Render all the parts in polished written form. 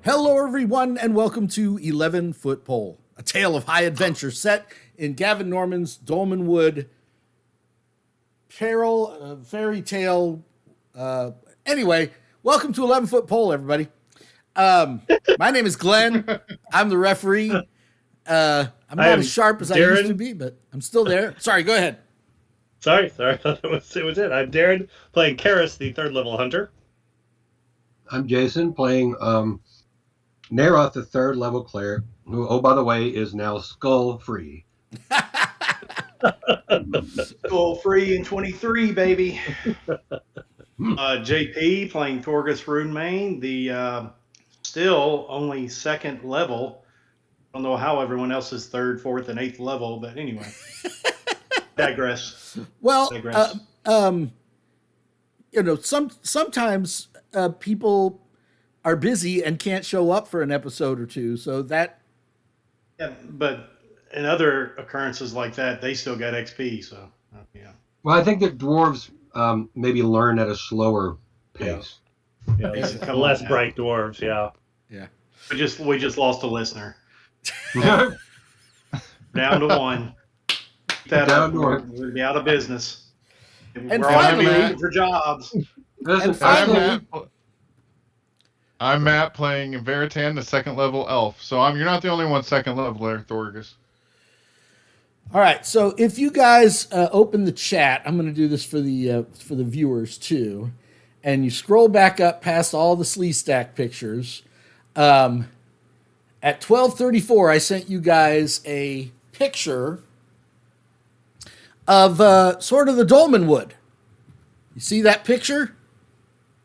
Hello, everyone, and welcome to 11 Foot Pole, a tale of high adventure set in Gavin Norman's Dolmenwood fairy tale. Anyway, welcome to 11 Foot Pole, everybody. My name is Glenn. I'm the referee. I'm not as sharp as I used to be, but I'm still there. Sorry, go ahead. Sorry. I thought it was it. I'm Darren, playing Karis, the third level hunter. I'm Jason, playing Naroth, the third level cleric, who, oh, by the way, is now skull free. Skull free in 23, baby. JP playing Torgus Runemain, the still only second level. I don't know how everyone else is third, fourth, and eighth level, but anyway. Digress. Well, sometimes people are busy and can't show up for an episode or two, so that. Yeah, but in other occurrences like that, they still got XP. So yeah. Well, I think that dwarves maybe learn at a slower pace. Yeah, less bright dwarves. Yeah. We just lost a listener. Down to one. Keep that up. We'll be out of business. And we're finally, all looking for jobs. And finally, I'm Matt playing Veritan, the second level elf. So you're not the only one second level there, Thorgus. All right, so if you guys open the chat, I'm going to do this for the viewers too, and you scroll back up past all the Slee Stack pictures. At 12:34, I sent you guys a picture of sort of the Dolmenwood. You see that picture?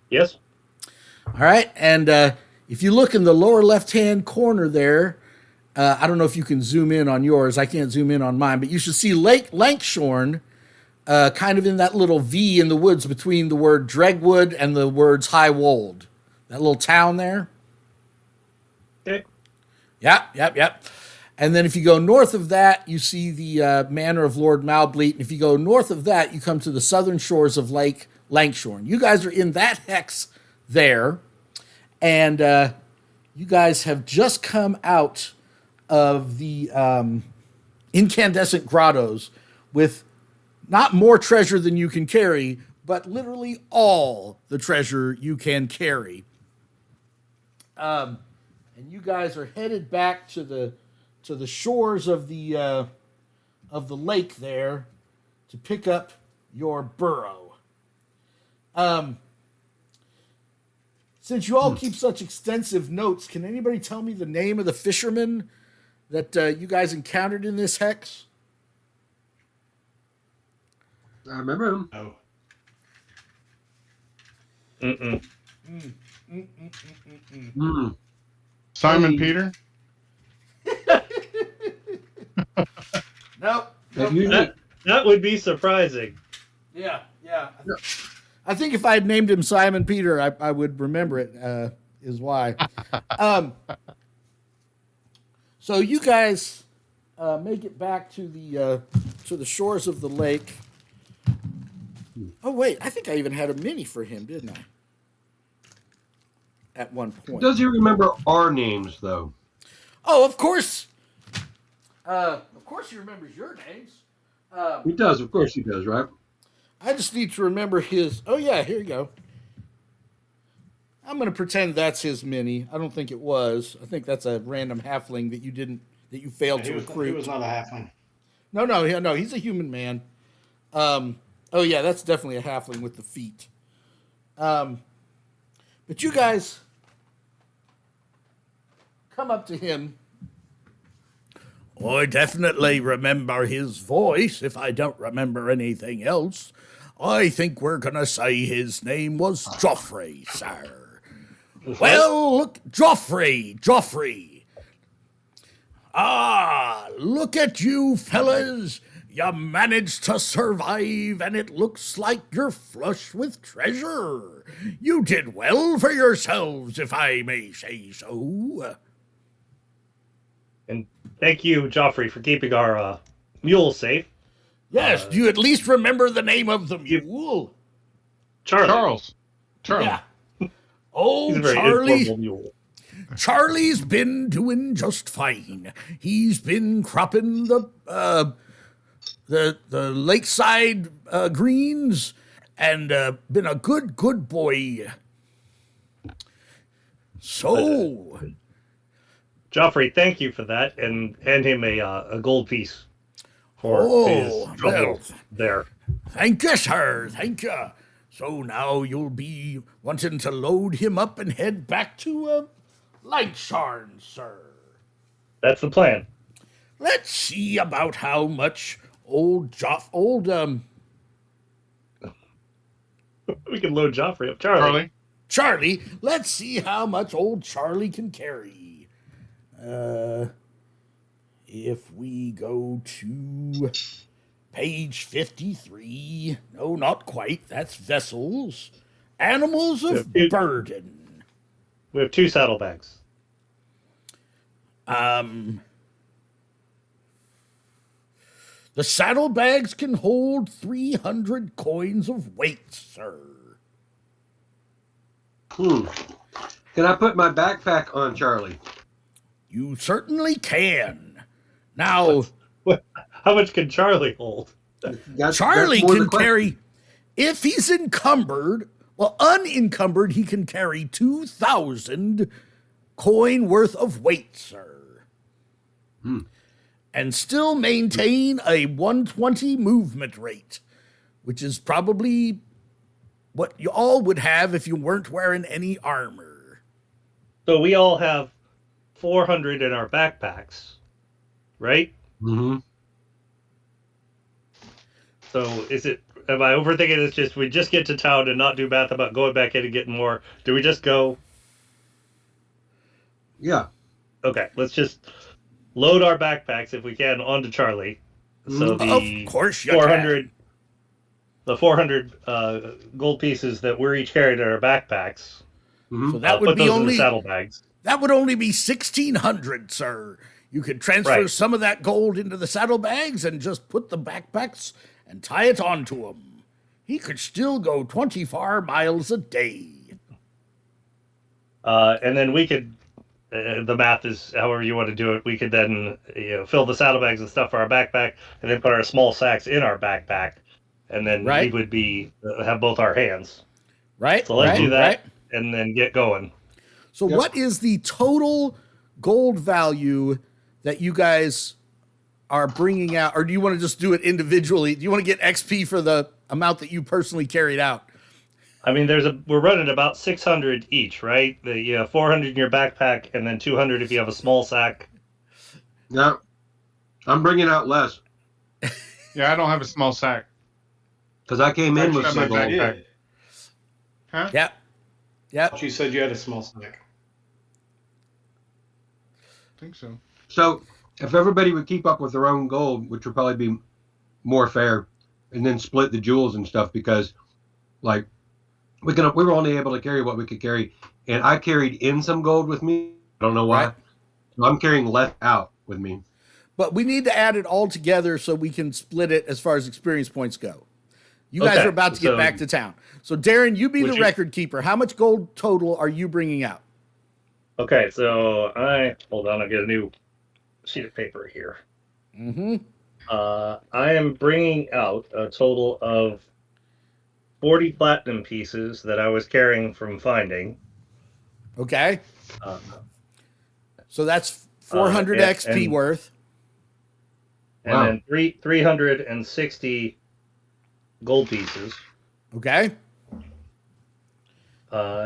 Yes. All right, and if you look in the lower left-hand corner there, I don't know if you can zoom in on yours. I can't zoom in on mine, but you should see Lake Lankshorn kind of in that little V in the woods between the word Dregwood and the words High Wold. That little town there. Okay. Yep. And then if you go north of that, you see the Manor of Lord Malbleet. And if you go north of that, you come to the southern shores of Lake Lankshorn. You guys are in that hex there. And you guys have just come out of the incandescent grottos with not more treasure than you can carry, but literally all the treasure you can carry. And you guys are headed back to the shores of the lake there to pick up your burrow. Since you all keep such extensive notes, can anybody tell me the name of the fisherman that you guys encountered in this hex? I remember him. Oh. Simon Peter? Nope. That would be surprising. Yeah. I think if I had named him Simon Peter, I would remember it, is why. So you guys make it back to the shores of the lake. Oh, wait, I think I even had a mini for him, didn't I? At one point. Does he remember our names, though? Oh, of course. Of course he remembers your names. He does. Of course he does, right? I just need to remember his. Oh, yeah, here you go. I'm going to pretend that's his mini. I don't think it was. I think that's a random halfling that you failed to recruit. He was not a halfling. No, he's a human man. Oh, yeah, that's definitely a halfling with the feet. But you guys come up to him. I definitely remember his voice if I don't remember anything else. I think we're going to say his name was Joffrey, sir. Well, look, Joffrey. Ah, look at you, fellas. You managed to survive, and it looks like you're flush with treasure. You did well for yourselves, if I may say so. And thank you, Joffrey, for keeping our mule safe. Yes, do you at least remember the name of the mule? Charles. Charlie. Yeah. Oh, He's a very Charlie. informal mule. Charlie's been doing just fine. He's been cropping the lakeside greens and been a good boy. So, Joffrey, thank you for that, and hand him a gold piece for his trouble well, there. thank you, sir. Thank you. So now you'll be wanting to load him up and head back to Lightsharn, sir. That's the plan. Let's see about how much old We can load Joffrey up. Charlie. Charlie. Let's see how much old Charlie can carry. If we go to page 53, no, not quite. That's vessels, animals of burden. We have 2 saddlebags. The saddlebags can hold 300 coins of weight, sir. Can I put my backpack on Charlie? You certainly can. Now, How much can Charlie hold? Charlie more the can question. carry, if he's encumbered, unencumbered, he can carry 2,000 coin worth of weight, sir. And still maintain a 120 movement rate, which is probably what you all would have if you weren't wearing any armor. So we all have 400 in our backpacks, right? Mm-hmm. So am I overthinking this? Just we just get to town and not do math about going back in and getting more? Do we just go? Yeah. Okay, let's just load our backpacks if we can onto Charlie. So the Of course you 400, can. the 400 gold pieces that we're each carrying in our backpacks. Mm-hmm. So that would put be those in only the saddlebags. that would only be 1,600, sir. You could transfer Right. some of that gold into the saddlebags and just put the backpacks and tie it onto him. He could still go 24 miles a day. And then we could, the math is however you want to do it. We could then fill the saddlebags and stuff for our backpack, and then put our small sacks in our backpack, and then Right. we would be have both our hands. Right? So let's right, do that, right. and then get going. So Yep. what is the total gold value that you guys are bringing out? Or do you want to just do it individually? Do you want to get XP for the amount that you personally carried out? I mean, we're running about 600 each, right? 400 in your backpack, and then 200 if you have a small sack. Yeah. I'm bringing out less Yeah, I don't have a small sack. because I came in with Actually, some my gold. backpack. Yeah. Huh? Yep. Yep. She said you had a small snack. I think so. So if everybody would keep up with their own gold, which would probably be more fair, and then split the jewels and stuff, because like we were only able to carry what we could carry, and I carried in some gold with me. I don't know why. Right. So I'm carrying less out with me. But we need to add it all together so we can split it as far as experience points go. You guys Okay, are about to get so- back to town. So Darren, you be the Would you- record keeper. How much gold total are you bringing out? Okay, so hold on. I'll get a new sheet of paper here. Mm-hmm. I am bringing out a total of 40 platinum pieces that I was carrying from finding. Okay. Uh, So that's 400 and- XP and- worth. and Wow. then 360 gold pieces Okay.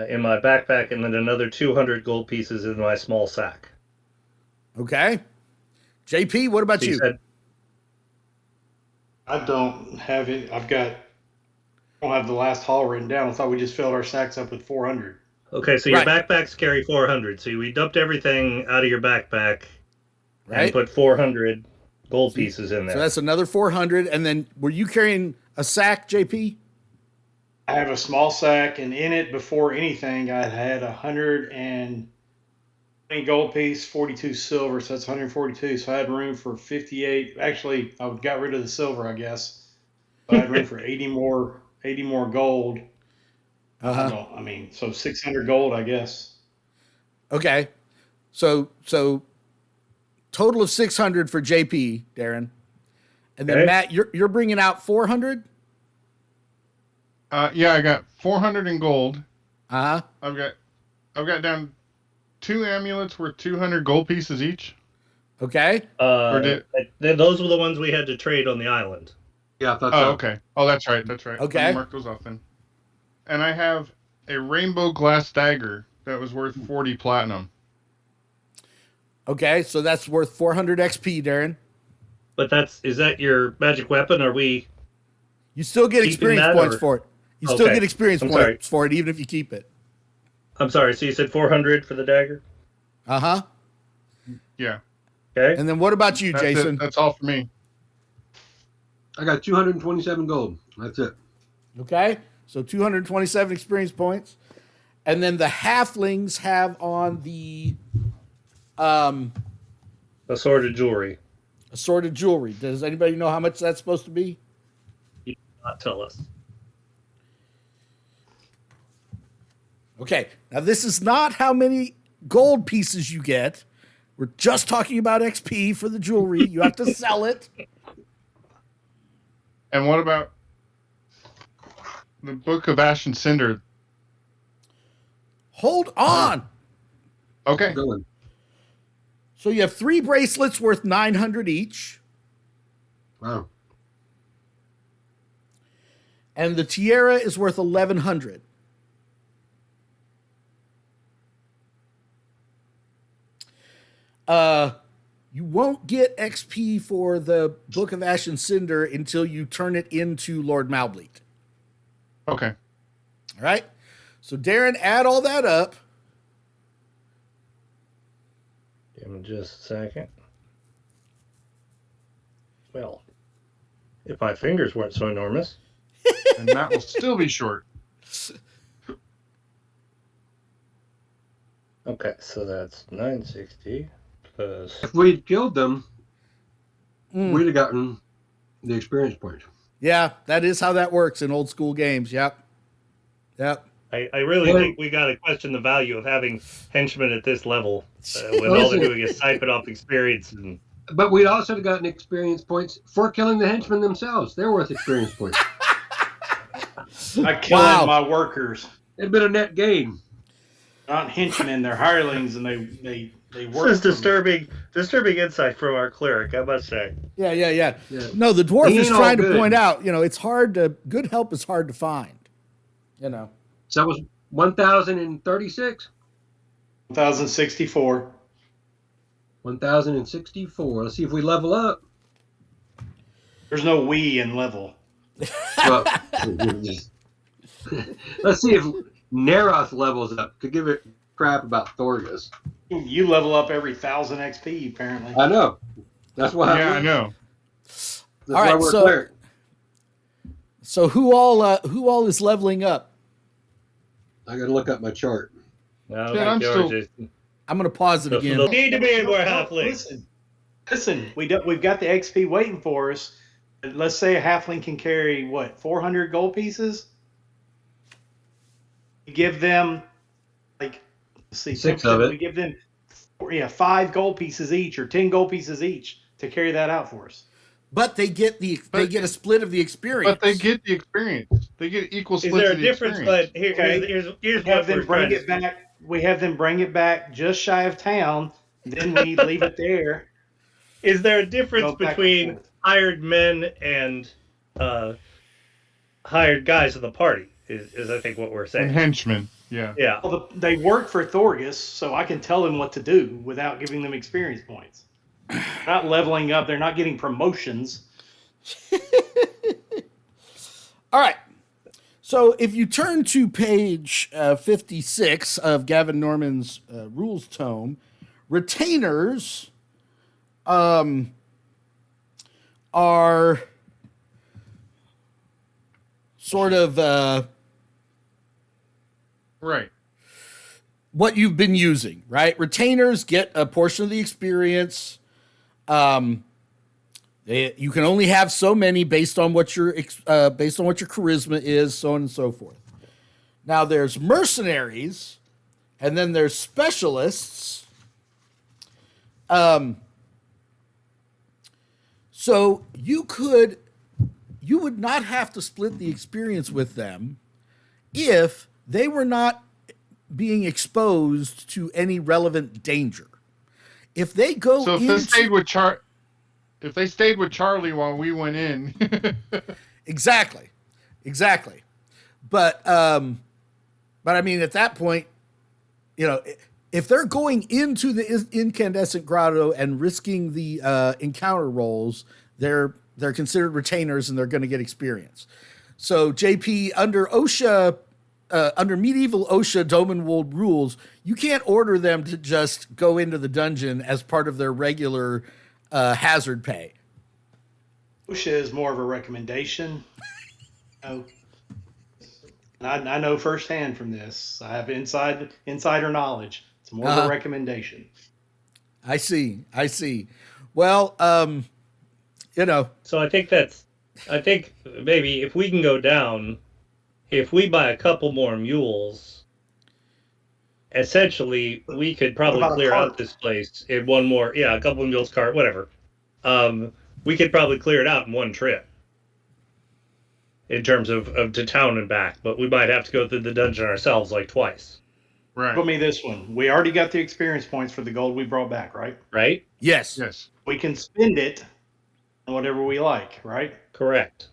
in my backpack, and then another 200 gold pieces in my small sack. Okay. JP, what about So you? you said I don't have it. I don't have the last haul written down. I thought we just filled our sacks up with 400. okay, so your Right. backpacks carry 400. So we dumped everything out of your backpack and Right. put 400 gold pieces in there. So that's another 400. And then were you carrying a sack, JP? I have a small sack, and in it, before anything, I had 120 gold piece, 42 silver, so that's 142. So I had room for 58. Actually, I got rid of the silver, I guess. So I had room for 80 more gold. Uh-huh. So 600 gold, I guess. Okay. So total of 600 for JP, Darren. And then Okay. Matt, you're bringing out 400? Yeah, I got 400 in gold. Uh-huh. I've got down 2 amulets worth 200 gold pieces each. Okay. Those were the ones we had to trade on the island. Yeah, I thought Oh, so. okay. Oh, that's right. That's right. Okay. Let me mark those off then. And I have a rainbow glass dagger that was worth 40 platinum. Okay, so that's worth 400 XP, Darren. But is that your magic weapon? Are we? You still get Keeping experience that, points or- for it. You still Okay. get experience I'm points for it, even if you keep it. I'm sorry. So you said 400 for the dagger? Uh-huh. Yeah. Okay. And then what about you, That's Jason? it. That's all for me. I got 227 gold. That's it. Okay, so 227 experience points. And then the halflings have on the Assorted jewelry. assorted jewelry. Does anybody know how much that's supposed to be? You did not tell us. Okay, now this is not how many gold pieces you get. We're just talking about XP for the jewelry. You have to sell it. And what about the Book of Ash and Cinder? Hold on. Okay. Going. So you have 3 bracelets worth 900 each. Wow. And the tiara is worth 1,100. You won't get XP for the Book of Ash and Cinder until you turn it into Lord Malbleet. Okay. All right? So, Darren, add all that up. Give me just a second. Well, if my fingers weren't so enormous. And that will still be short. Okay, so that's 960 plus. If we'd killed them, Mm. we'd have gotten the experience points. Yeah, that is how that works in old school games. Yep. Yep. I really think we got to question the value of having henchmen at this level when all they're doing is siping off experience. But we'd also have gotten experience points for killing the henchmen themselves. They're worth experience points. I killing Wow. my workers. It'd been a net gain. Not henchmen, they're hirelings, and they This work. is for me. disturbing insight from our cleric, I must say. Yeah. Yeah. No, the dwarf He is ain't trying all to good. point out, it's hard to, good help is hard to find. So that was 1,036. 1064. 1,064. Let's see if we level up. There's no we in level. Well, let's see if Neroth levels up. Could give it crap about Thorgus. You level up every 1,000 XP, apparently. I know. That's why. Yeah, I know. That's All why right, we're so- cleric. So who all is leveling up? I got to look up my chart. No, Yeah, I'm still- Jason. I'm going to pause it So again. there need to be more No, halflings. Listen. We've got the XP waiting for us. Let's say a halfling can carry, 400 gold pieces? You give them, let's see. 6 of it. We give them, 5 gold pieces each or 10 gold pieces each to carry that out for us. But they get a split of the experience. But they get the experience. They get equal Is splits there a of the difference? experience. But here's We what have them we're bring trying it back. We have them bring it back just shy of town. Then we leave it there. Is there a Go difference back and between forth. hired men and hired guys of the party? Is I think what we're saying. And henchmen. Yeah. Yeah. Well, they work for Thorgus, so I can tell them what to do without giving them experience points. They're not leveling up. They're not getting promotions. All right. So if you turn to page 56 of Gavin Norman's rules tome, retainers are sort of Right. what you've been using, right? Retainers get a portion of the experience. You can only have so many based on what your charisma is, so on and so forth. Now there's mercenaries, and then there's specialists, So you would not have to split the experience with them if they were not being exposed to any relevant danger. If they go So if they stayed with Charlie while we went in, exactly. But I mean, at that point, if they're going into the incandescent grotto and risking the encounter rolls, they're considered retainers and they're going to get experience. So JP, under OSHA, under medieval OSHA Domenwold rules, you can't order them to just go into the dungeon as part of their regular hazard pay. OSHA is more of a recommendation. Oh, I know firsthand from this. I have insider knowledge. It's more of a recommendation. I see. Well, So I think maybe if we can go down, if we buy a couple more mules, essentially we could probably clear out this place in one more, a couple of mules, cart, whatever. We could probably clear it out in one trip in terms of to town and back, but we might have to go through the dungeon ourselves like twice. right? Put me this one. We already got the experience points for the gold we brought back, right? Right? yes. We can spend it on whatever we like, right? Correct.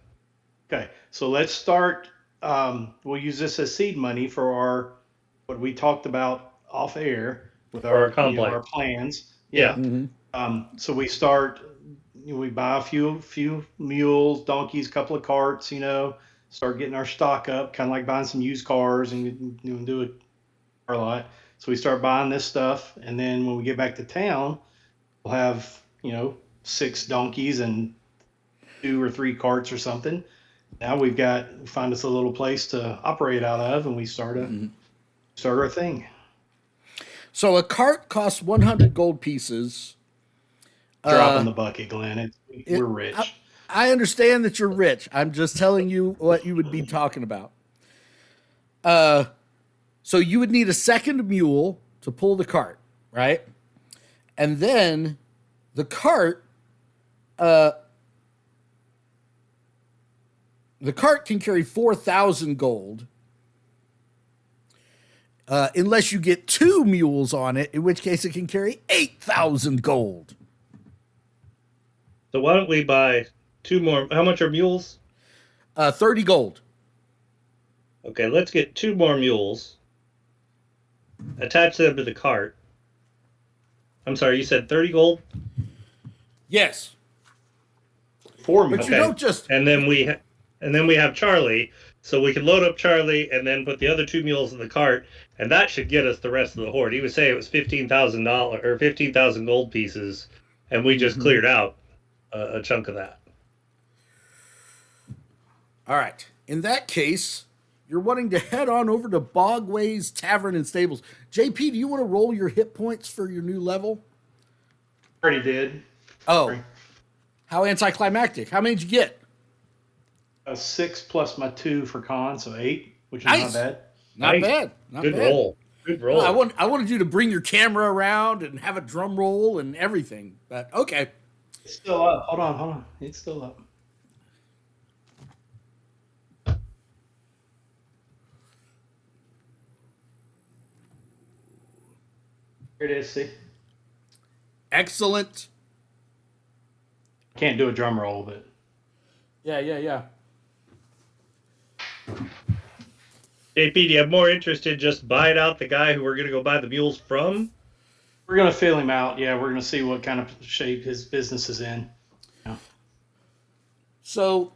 Okay, so let's start. We'll use this as seed money for what we talked about off air with our plans. Yeah. Mm-hmm. So we start. We buy a few mules, donkeys, couple of carts. Start getting our stock up, kind of like buying some used cars and do a car lot. So we start buying this stuff, and then when we get back to town, we'll have 6 donkeys and 2 or 3 carts or something. Now we find us a little place to operate out of, and we start our thing. So a cart costs 100 gold pieces. Drop in the bucket, Glenn. We're rich. I understand that you're rich. I'm just telling you what you would be talking about. So you would need a second mule to pull the cart, right? And then the cart can carry 4,000 gold. Unless you get 2 mules on it, in which case it can carry 8,000 gold. So why don't we buy 2 more? How much are mules? 30 gold. Okay, let's get 2 more mules. Attach them to the cart. I'm sorry, you said 30 gold? Yes. 4 mules. But you don't just... And then we have Charlie, so we can load up Charlie and then put the other 2 mules in the cart, and that should get us the rest of the horde. He was saying it was $15,000 or 15,000 gold pieces, and we just cleared out a chunk of that. All right. In that case, you're wanting to head on over to Bogway's Tavern and Stables. JP, do you want to roll your hit points for your new level? Already did. Oh. Sorry. How anticlimactic. How many did you get? 6 plus my 2 for con, so 8, which is Nice. not bad. Not bad. Good roll. Good roll. I wanted you to bring your camera around and have a drum roll and everything. But okay. It's still up. Hold on. It's still up. Here it is, see? Excellent. Can't do a drum roll, but... Yeah. JP, do you have more interest in just buying out the guy who we're going to go buy the mules from? We're going to feel him out. Yeah, we're going to see what kind of shape his business is in. Yeah. So,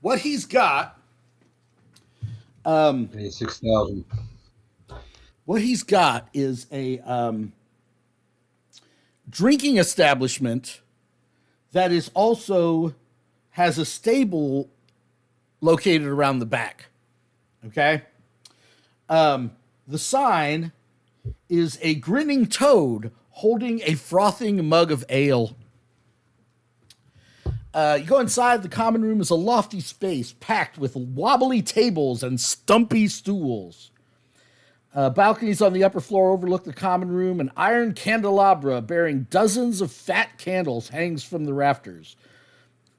what he's got... 6,000. What he's got is a drinking establishment that is also has a stable located around the back. Okay? The sign is a grinning toad holding a frothing mug of ale. You go inside, the common room is a lofty space packed with wobbly tables and stumpy stools. Balconies on the upper floor overlook the common room. An iron candelabra bearing dozens of fat candles hangs from the rafters.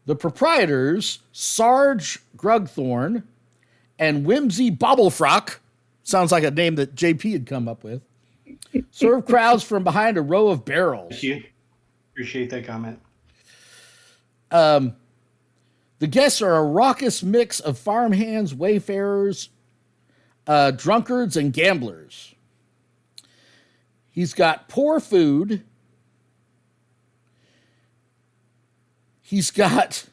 The proprietors, Sarge Grugthorne and Whimsy Bobblefrock, sounds like a name that JP had come up with, serve crowds from behind a row of barrels. Thank you. Appreciate that comment. The guests are a raucous mix of farmhands, wayfarers, drunkards, and gamblers. He's got poor food. He's got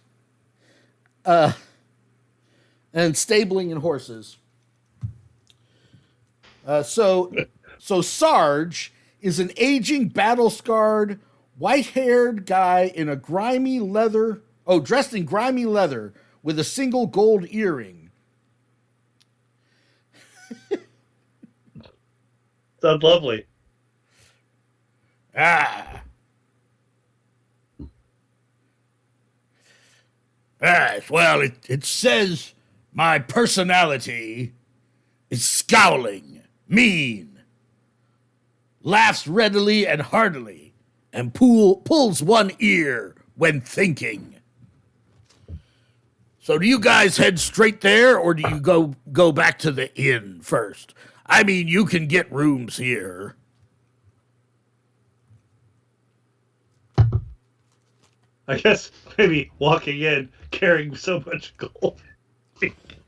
and stabling and horses. So Sarge is an aging, battle-scarred, white-haired guy in a grimy leather. Oh, dressed in grimy leather with a single gold earring. Sounds lovely. Ah. Well, it says my personality is scowling, mean, laughs readily and heartily, and pulls one ear when thinking. So do you guys head straight there, or do you go back to the inn first? I mean, you can get rooms here. I guess maybe walking in carrying so much gold.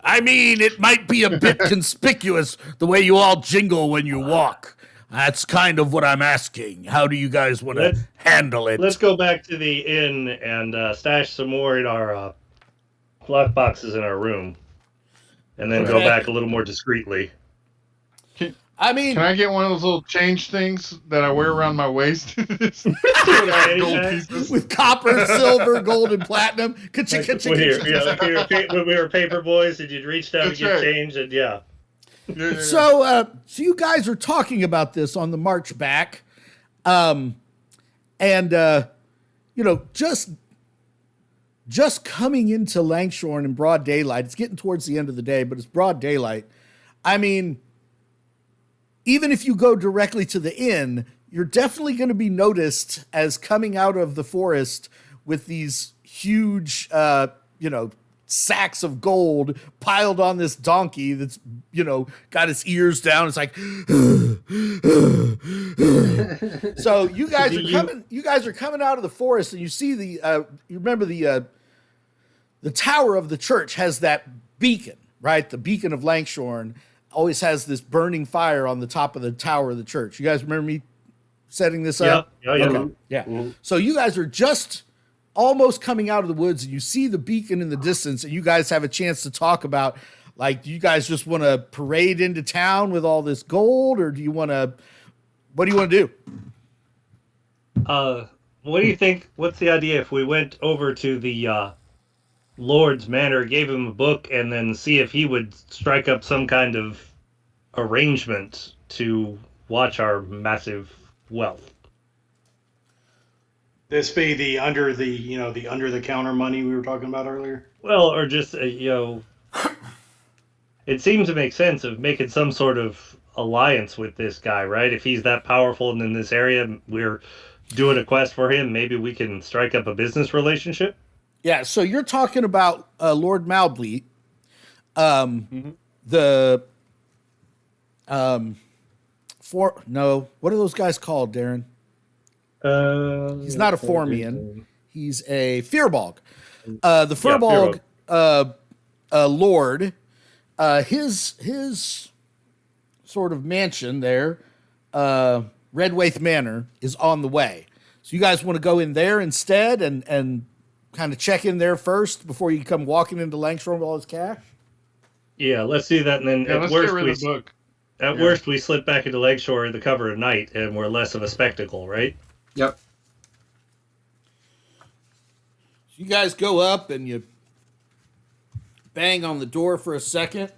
I mean, it might be a bit conspicuous the way you all jingle when you walk. That's kind of what I'm asking. How do you guys want to handle it? Let's go back to the inn and stash some more in our lock boxes in our room, and then go back a little more discreetly. Can I get one of those little change things that I wear around my waist? Gold pieces. With copper, silver, gold, and platinum. When we were paper boys, and you'd reach down to get change, and yeah. So you guys are talking about this on the march back, just coming into Langshorn in broad daylight. It's getting towards the end of the day, but it's broad daylight. I mean, even if you go directly to the inn, you're definitely going to be noticed as coming out of the forest with these huge, sacks of gold piled on this donkey that's, got its ears down. It's like, so you guys are coming out of the forest, and you see you remember the tower of the church has that beacon, right? The beacon of Langshorn always has this burning fire on the top of the tower of the church. You guys remember me setting this up? Yeah. Okay. Yeah. Mm-hmm. So you guys are just almost coming out of the woods, and you see the beacon in the distance, and you guys have a chance to talk about, like, do you guys just want to parade into town with all this gold, or what do you want to do? What do you think? What's the idea if we went over to the Lord's Manor, gave him a book, and then see if he would strike up some kind of arrangement to watch our massive wealth? This be the under the counter money we were talking about earlier? Well, or just it seems to make sense of making some sort of alliance with this guy, right? If he's that powerful and in this area, we're doing a quest for him, maybe we can strike up a business relationship. Yeah, so you're talking about Lord Malbleet, what are those guys called, Darren? He's not a Formian. He's a Fearbog. The Fearbog Lord, his sort of mansion there, Redwaith Manor, is on the way. So you guys want to go in there instead and kind of check in there first before you come walking into Langshorn with all his cash? Yeah, let's do that, and then let's get rid of the book. At worst, we slip back into Lakeshore the cover of night, and we're less of a spectacle, right? Yep. You guys go up and you bang on the door for a second,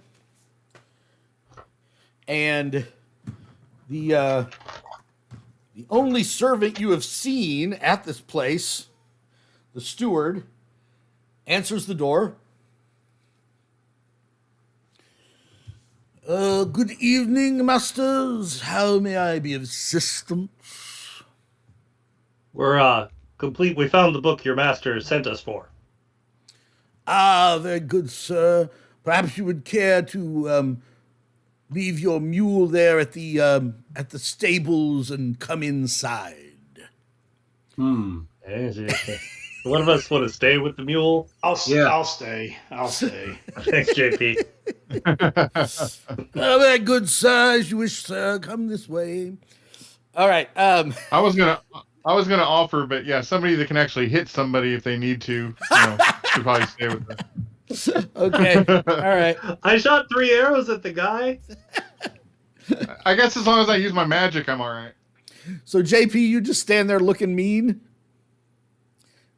and the only servant you have seen at this place, the steward, answers the door. Good evening, masters. How may I be of assistance? We're complete. We found the book your master sent us for. Ah, very good, sir. Perhaps you would care to leave your mule there at the stables and come inside. One of us want to stay with the mule. I'll stay. Thanks, JP. Very good, sir. As you wish, sir. Come this way. All right. I was gonna offer, but yeah, somebody that can actually hit somebody if they need to, should probably stay with them. Okay. All right. I shot 3 arrows at the guy. I guess as long as I use my magic, I'm all right. So JP, you just stand there looking mean.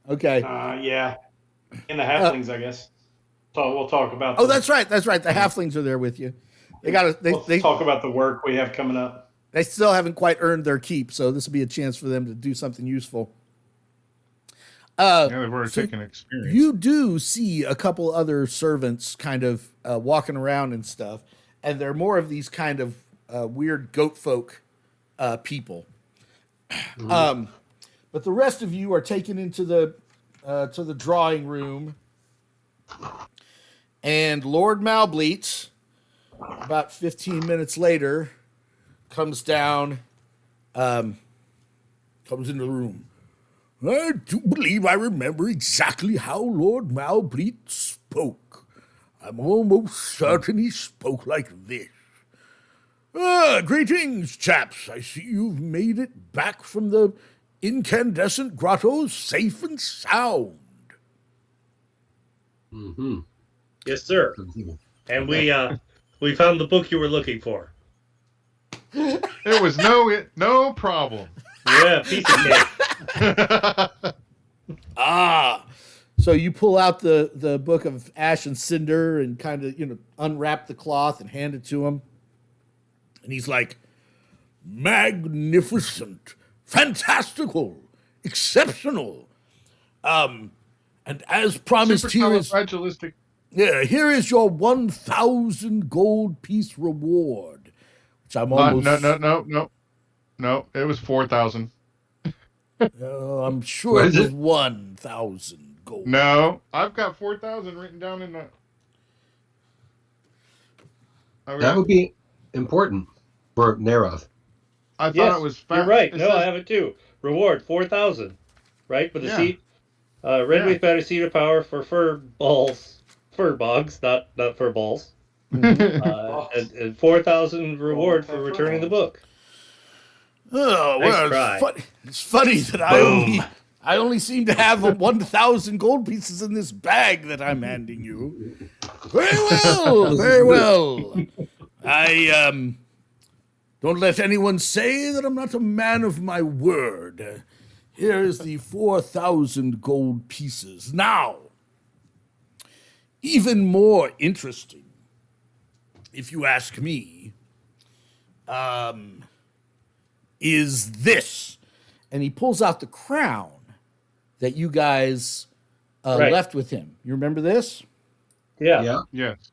Okay. Yeah. And the halflings, I guess. So we'll talk about. Oh, that's right. That's right. The halflings are there with you. They got to. They talk about the work we have coming up. They still haven't quite earned their keep, so this will be a chance for them to do something useful. They've already taken experience. You do see a couple other servants kind of walking around and stuff, and they're more of these kind of weird goat folk people. But the rest of you are taken into the to the drawing room, and Lord Malbleet, about 15 minutes later, comes down, comes into the room. I do believe I remember exactly how Lord Malbleet spoke. I'm almost certain he spoke like this. Greetings, chaps. I see you've made it back from the incandescent grottos safe and sound. Mm-hmm. Yes, sir. And we found the book you were looking for. It was no problem. Yeah, piece of cake. So you pull out the book of Ash and Cinder and kind of, unwrap the cloth and hand it to him. And he's like, magnificent, fantastical, exceptional. And as promised, here is your 1,000 gold piece reward, which I'm almost... No, it was 4,000. I'm sure it was 1,000 gold. No, I've got 4,000 written down in the... That would be important for Neroth. I thought it was... You're right. I have it too. Reward, 4,000. Right? For the seat. Redwave battery seat of power for fur bogs, not fur balls. And 4,000 reward for returning the book. Oh, well, it's funny that I only seem to have 1,000 gold pieces in this bag that I'm handing you. Very well, very well. I don't let anyone say that I'm not a man of my word. Here is the 4,000 gold pieces. Now, even more interesting, if you ask me, is this. And he pulls out the crown that you guys left with him. You remember this? Yeah. Yes.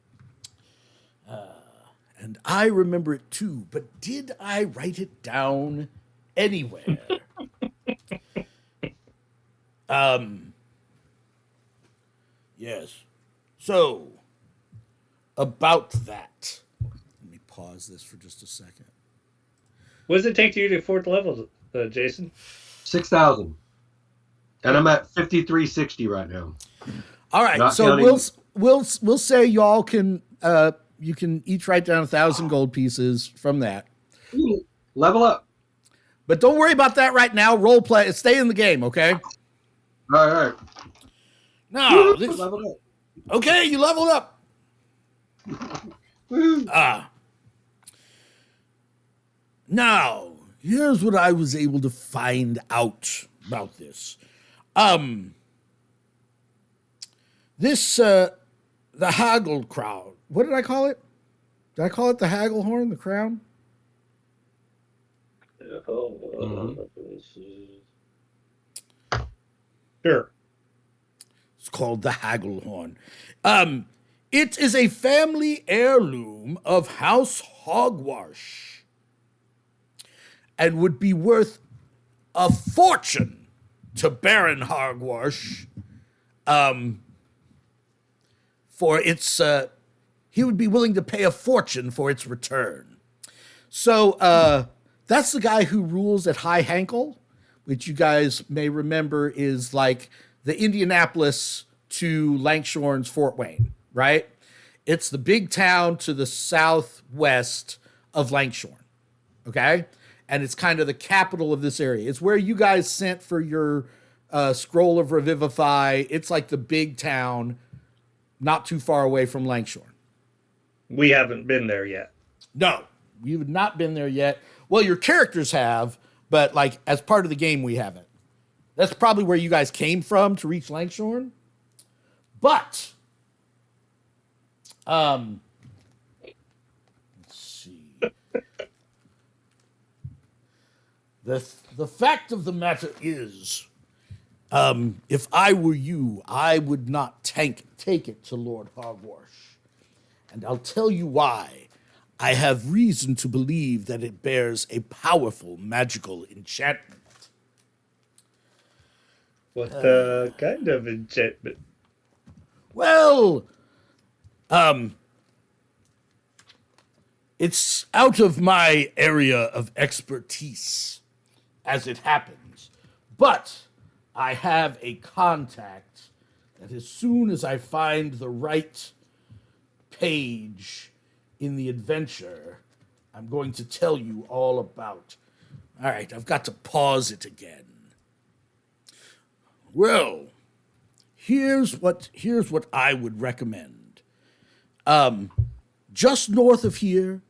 And I remember it too, but did I write it down anywhere? Yes. So, about that. Let me pause this for just a second. What does it take to you to 4th level, Jason? 6,000. And I'm at 5360 right now. All right. Not So counting... we'll say y'all can you can each write down 1,000 gold pieces from that. Level up. But don't worry about that right now. Role play. Stay in the game, okay? All right. No. Leveled up. Okay, you leveled up. Now, here's what I was able to find out about this. The haggle crown. What did I call it? Did I call it the haggle horn, the crown? Sure. It's called the haggle horn. It is a family heirloom of House Hogwash and would be worth a fortune to Baron Hogwash for its, he would be willing to pay a fortune for its return. So that's the guy who rules at High Hankel, which you guys may remember is like the Indianapolis to Langshorn's Fort Wayne, right? It's the big town to the southwest of Langshorn, okay? And it's kind of the capital of this area. It's where you guys sent for your Scroll of Revivify. It's like the big town, not too far away from Langshorn. We haven't been there yet. No, you've not been there yet. Well, your characters have, but like as part of the game, we haven't. That's probably where you guys came from to reach Langshorn. But, let's see. The fact of the matter is, if I were you, I would not take it to Lord Hogwash. And I'll tell you why. I have reason to believe that it bears a powerful magical enchantment. What kind of enchantment? Well, it's out of my area of expertise, as it happens. But I have a contact that as soon as I find the right page in the adventure, I'm going to tell you all about. All right, I've got to pause it again. Well, here's what I would recommend. Just north of here,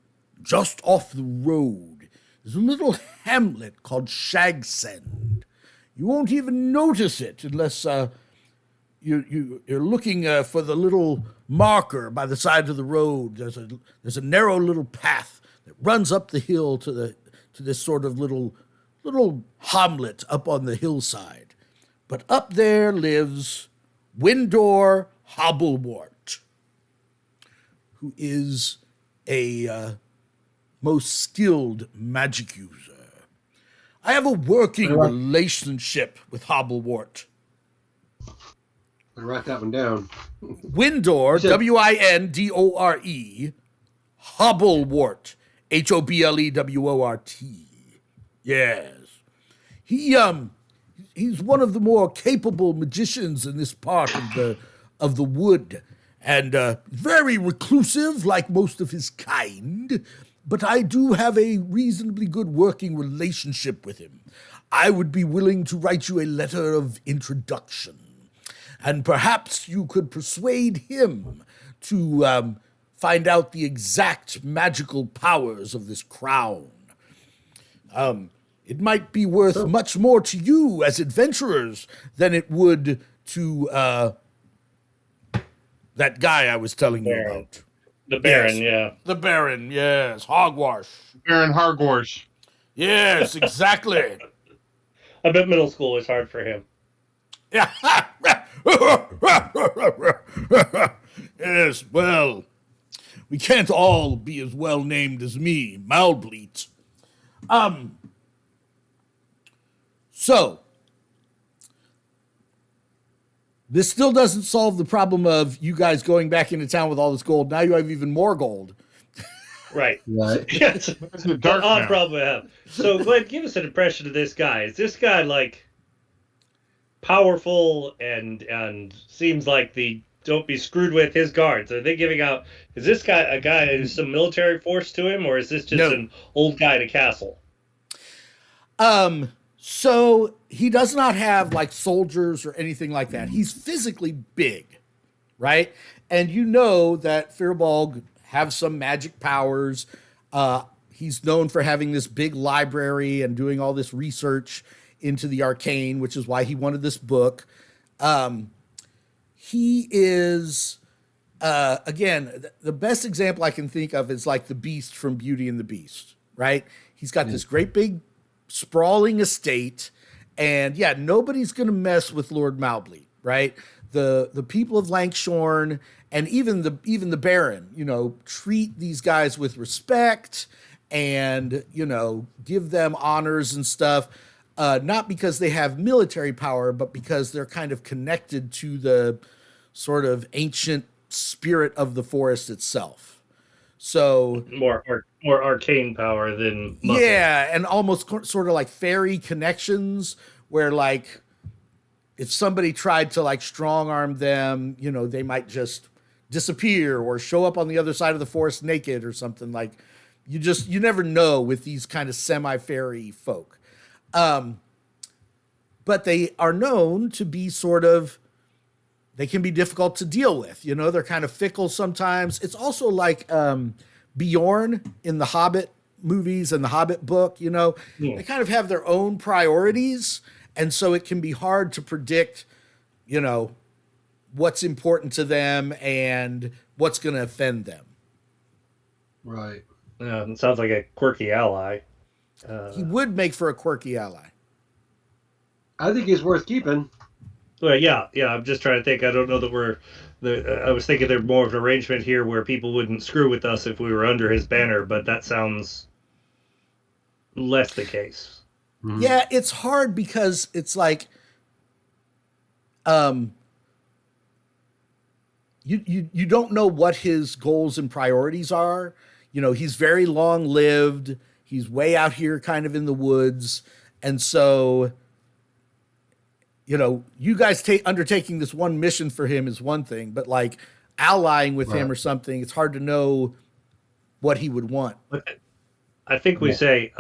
just off the road, is a little hamlet called Shagsend. You won't even notice it unless you're looking for the little marker by the side of the road. There's a narrow little path that runs up the hill to this sort of little hamlet up on the hillside. But up there lives Windor Hobblewort, who is a most skilled magic user. I have a working relationship with Hobblewort. I write that one down. Windor, Windore, Hobblewort, Hoblewort. Yes. He's one of the more capable magicians in this part of the wood, and very reclusive like most of his kind, but I do have a reasonably good working relationship with him. I would be willing to write you a letter of introduction, and perhaps you could persuade him to find out the exact magical powers of this crown. It might be worth much more to you as adventurers than it would to that guy I was telling you about. The Baron, yes. Yeah. The Baron, yes. Hogwash. Baron Hogwash. Yes, exactly. I bet middle school is hard for him. Yeah. Yes, well, we can't all be as well named as me, Malbleet. So, this still doesn't solve the problem of you guys going back into town with all this gold. Now you have even more gold. Right. Right. Yes. That's an odd problem to have. So, Glenn, give us an impression of this guy. Is this guy, like, powerful and seems like the don't be screwed with his guards? Are they giving out... Is this guy a guy who's some military force to him, or is this just an old guy in a castle? So he does not have like soldiers or anything like that. He's physically big, right? And you know that Firbolg have some magic powers. He's known for having this big library and doing all this research into the arcane, which is why he wanted this book. He is, again, the best example I can think of is like the Beast from Beauty and the Beast, right? He's got this great big sprawling estate, and nobody's going to mess with Lord Malbleet, right? The people of Langshorn and even the Baron, treat these guys with respect and give them honors and stuff. Not because they have military power, but because they're kind of connected to the sort of ancient spirit of the forest itself. So more arcane power than muscle. Yeah, and almost sort of like fairy connections, where like if somebody tried to like strong arm them, they might just disappear or show up on the other side of the forest naked or something. Like you never know with these kind of semi fairy folk. But they are known to be they can be difficult to deal with. They're kind of fickle sometimes. It's also like Bjorn in the Hobbit movies and the Hobbit book, They kind of have their own priorities. And so it can be hard to predict, what's important to them and what's going to offend them. Right. It sounds like a quirky ally. He would make for a quirky ally. I think he's worth keeping. Well, yeah. I'm just trying to think. I don't know that I was thinking there's more of an arrangement here where people wouldn't screw with us if we were under his banner, but that sounds less the case. Mm-hmm. Yeah, it's hard because it's like, you don't know what his goals and priorities are. He's very long lived. He's way out here, kind of in the woods, and so. You guys undertaking this one mission for him is one thing, but like allying with him or something, it's hard to know what he would want. I think we say,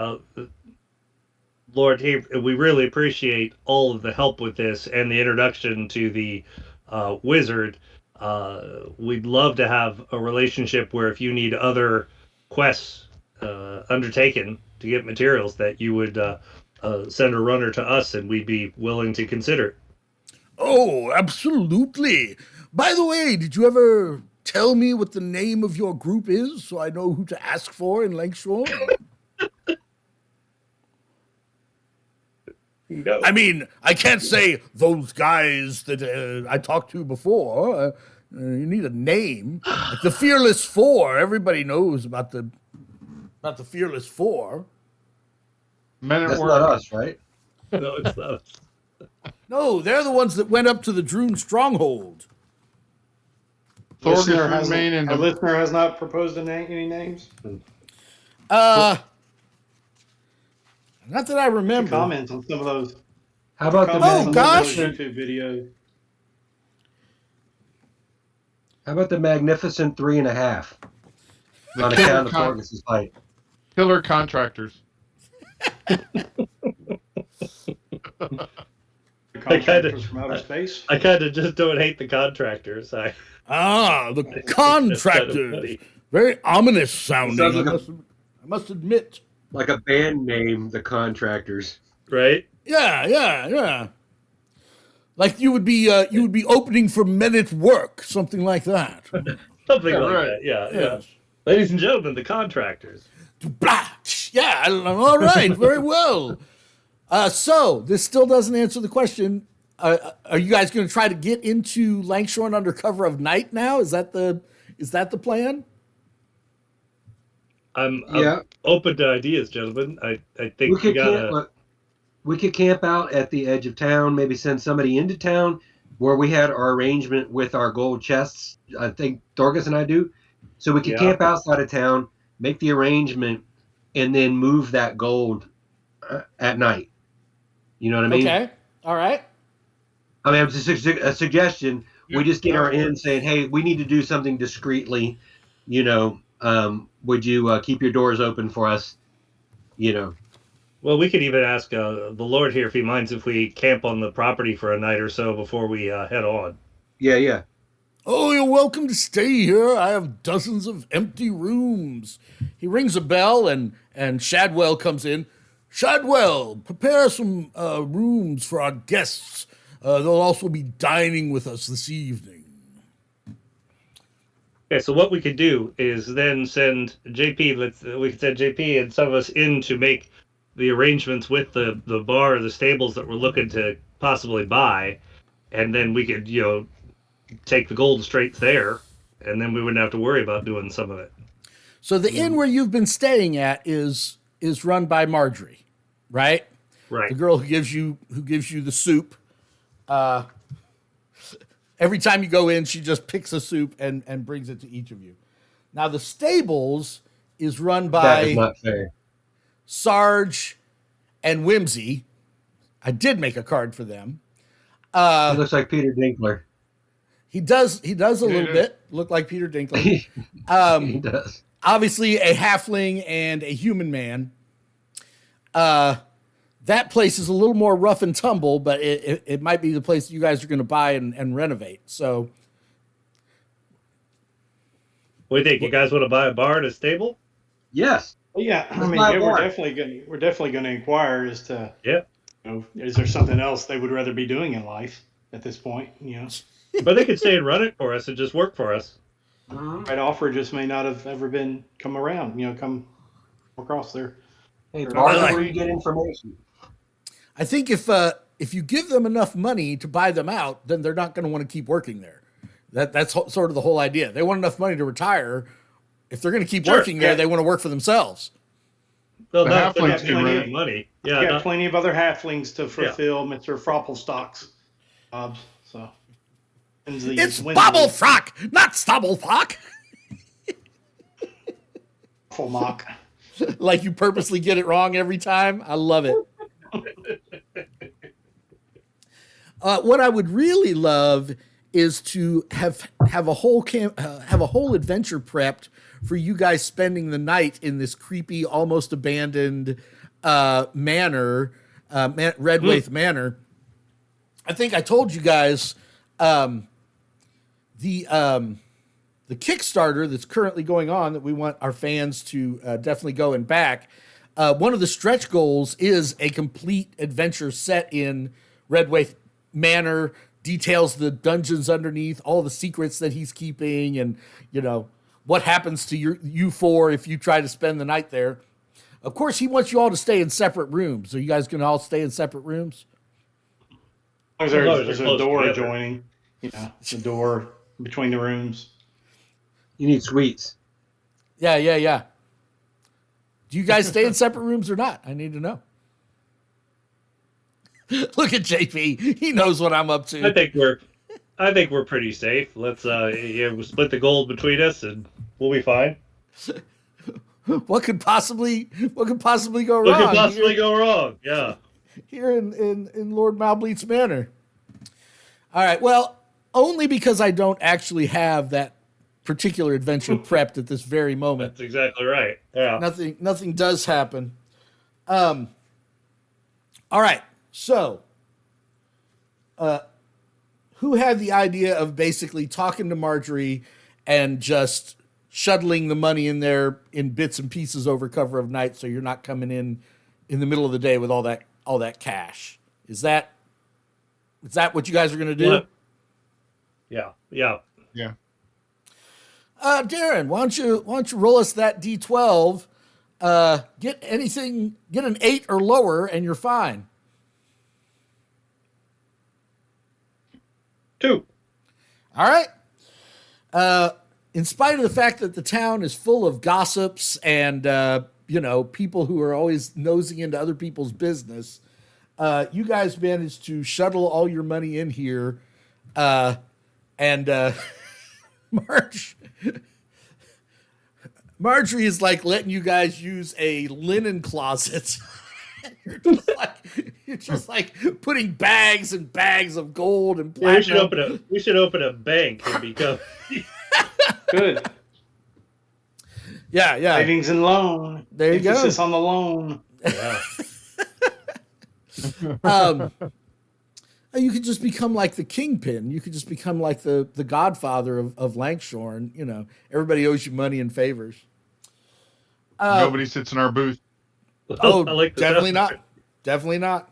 Lord, we really appreciate all of the help with this and the introduction to the wizard. We'd love to have a relationship where if you need other quests undertaken to get materials, that you would send a runner to us, and we'd be willing to consider it. Oh, absolutely. By the way, did you ever tell me what the name of your group is so I know who to ask for in Lakeshore? No. I mean, I can't say those guys that I talked to before. You need a name. Like the Fearless Four. Everybody knows about the Fearless Four. That's not us, right? No, it's not us. No, they're the ones that went up to the Droon stronghold. Our listener has not proposed any names. Not that I remember. Comments on some of those. How about YouTube videos? How about the magnificent 3.5? On account of Torgus's height. Killer contractors. Contractors from outer space. I kind of just don't hate the contractors. The contractors. Very ominous sounding. I must admit. Like a band name, the Contractors. Right? Yeah. Like you would be opening for Men at Work, something like that. Something like that. Yeah. Ladies and gentlemen, the Contractors. Yeah, all right, very well. So this still doesn't answer the question. Are you guys going to try to get into Langshorn under cover of night now? Is that the plan? I'm open to ideas, gentlemen. I think we could camp out at the edge of town. Maybe send somebody into town where we had our arrangement with our gold chests. I think Dorcas and I do. So we could camp outside of town, make the arrangement, and then move that gold at night. You know what I mean? Okay. All right. I mean, it's a suggestion. We just get our in saying, hey, we need to do something discreetly. Would you keep your doors open for us? Well, we could even ask the Lord here if he minds if we camp on the property for a night or so before we head on. Yeah. Oh, you're welcome to stay here. I have dozens of empty rooms. He rings a bell, and Shadwell comes in. Shadwell, prepare some rooms for our guests. They'll also be dining with us this evening. Okay, so what we could do is then send JP. We could send JP and some of us in to make the arrangements with the bar or the stables that we're looking to possibly buy, and then we could take the gold straight there and then we wouldn't have to worry about doing some of it. So the inn where you've been staying at is run by Marjorie, right? Right. The girl who gives you the soup. Every time you go in, she just picks a soup and brings it to each of you. Now the stables is run by That is not fair. Sarge and Whimsy. I did make a card for them. He looks like Peter Dinkler. He does a little bit look like Peter Dinkler. He does. Obviously a halfling and a human man. That place is a little more rough and tumble, but it might be the place you guys are going to buy and renovate. So, What do you think? You guys want to buy a bar and a stable? Yes. Well, yeah, I Let's mean, buy a yeah, bar. we're definitely going to inquire as to, Yeah. is there something else they would rather be doing in life at this point? But they could stay and run it for us and just work for us. Right offer just may not have ever come around. Come across there. Hey, Or bar not. where you get information. I think if you give them enough money to buy them out, then they're not going to want to keep working there. That's sort of the whole idea. They want enough money to retire. If they're going to keep working there, they want to work for themselves. They'll The not halflings have can plenty run of it. money. You Yeah. got plenty of other halflings to fulfill Mr. Froppelstock's jobs. So It's Bobble Frock, not Stubble Frock. mock. Like you purposely get it wrong every time. I love it. What I would really love is to have a whole adventure prepped for you guys spending the night in this creepy, almost abandoned manor, Redwaith Manor. I think I told you guys the Kickstarter that's currently going on that we want our fans to definitely go and back. One of the stretch goals is a complete adventure set in Redwaith Manor, details the dungeons underneath, all the secrets that he's keeping, and what happens to you four if you try to spend the night there. Of course, he wants you all to stay in separate rooms. Are you guys going to all stay in separate rooms? As long as there's they're a close door together. adjoining, the door between the rooms. You need sweets. Yeah. Do you guys stay in separate rooms or not? I need to know. Look at JP. He knows what I'm up to. I think we're pretty safe. Let's we'll split the gold between us and we'll be fine. What could possibly go What wrong? could possibly go wrong? Yeah. Here in Lord Malbleet's Manor. All right. Well, only because I don't actually have that particular adventure prepped at this very moment. That's exactly right. Yeah. Nothing does happen. All right. So, who had the idea of basically talking to Marjorie and just shuttling the money in there in bits and pieces over cover of night, so you're not coming in the middle of the day with all that cash? Is that what you guys are going to do? What? Yeah. Darren, why don't you roll us that D12? Get an 8 or lower, and you're fine. 2. All right. In spite of the fact that the town is full of gossips and people who are always nosing into other people's business, you guys managed to shuttle all your money in here, and Marjorie is like letting you guys use a linen closet. You're just like putting bags and bags of gold and platinum. We should open a bank and become Good. Yeah. Savings and loan. There you go. Emphasis on the loan. Yeah. You could just become like the kingpin. You could just become like the godfather of Lankshorn. Everybody owes you money and favors. Nobody sits in our booth. Oh, I like the definitely sound. not. Definitely not.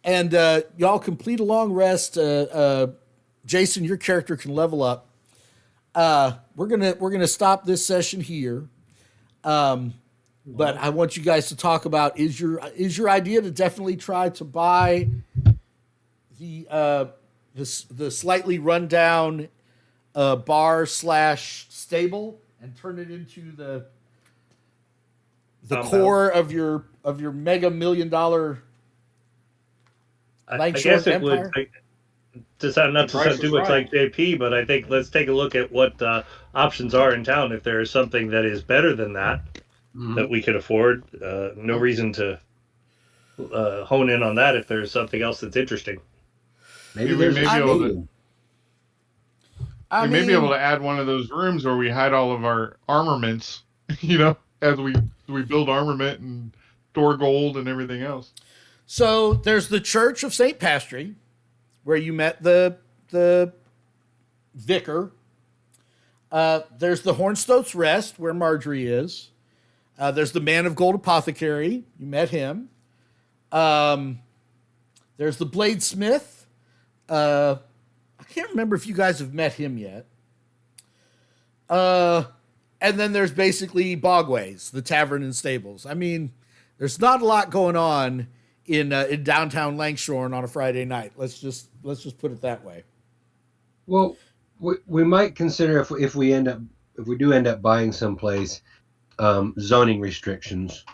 And y'all complete a long rest. Jason, your character can level up. We're gonna stop this session here. But I want you guys to talk about is your idea to definitely try to buy the slightly rundown a bar / stable and turn it into the core of your mega $1 million I guess it empire? Would. Not to sound too much like JP, but I think let's take a look at what options are in town. If there is something that is better than that that we could afford, no reason to hone in on that. If there's something else that's interesting, maybe we may be able to add one of those rooms where we hide all of our armaments. As we build armament and store gold and everything else. So there's the Church of St. Pastry, where you met the vicar. There's the Hornstoats Rest, where Marjorie is. There's the Man of Gold Apothecary. You met him. There's the Bladesmith. I can't remember if you guys have met him yet. And then there's basically Bogways, the tavern and stables. I mean, there's not a lot going on in downtown Langshorn on a Friday night. Let's just put it that way. Well, we might consider if we do end up buying someplace, zoning restrictions,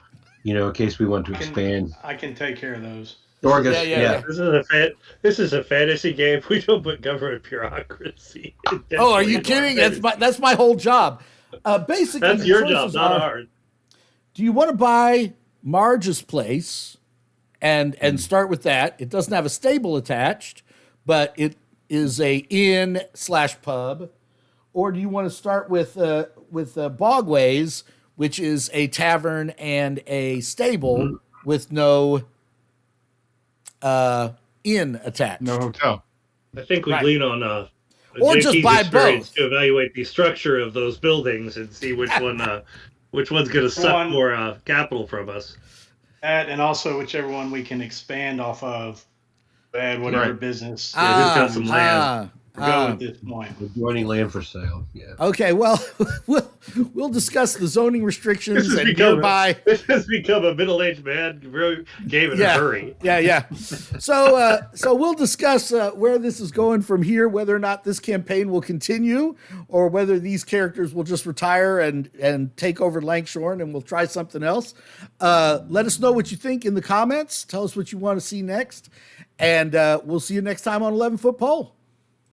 in case we want to expand. I can take care of those. Dorgus, yeah. This is a fantasy game. We don't put government bureaucracy. Oh, are you kidding? That's my whole job. Basically, that's your job, not ours. Do you want to buy Marge's place and start with that? It doesn't have a stable attached, but it is a inn / pub. Or do you want to start with Bogways, which is a tavern and a stable with no inn attached? No hotel. I think we lean on or just buy both to evaluate the structure of those buildings and see which one's going to suck more capital from us. That and also whichever one we can expand off of, add whatever business. Who's got some land? Go at this point. We're joining land for sale. Yeah. Okay. Well, we'll discuss the zoning restrictions and nearby. This has become a middle-aged man game in a hurry. Yeah. So we'll discuss where this is going from here, whether or not this campaign will continue, or whether these characters will just retire and take over Langshorn, and we'll try something else. Let us know what you think in the comments. Tell us what you want to see next, and we'll see you next time on 11 Foot Pole.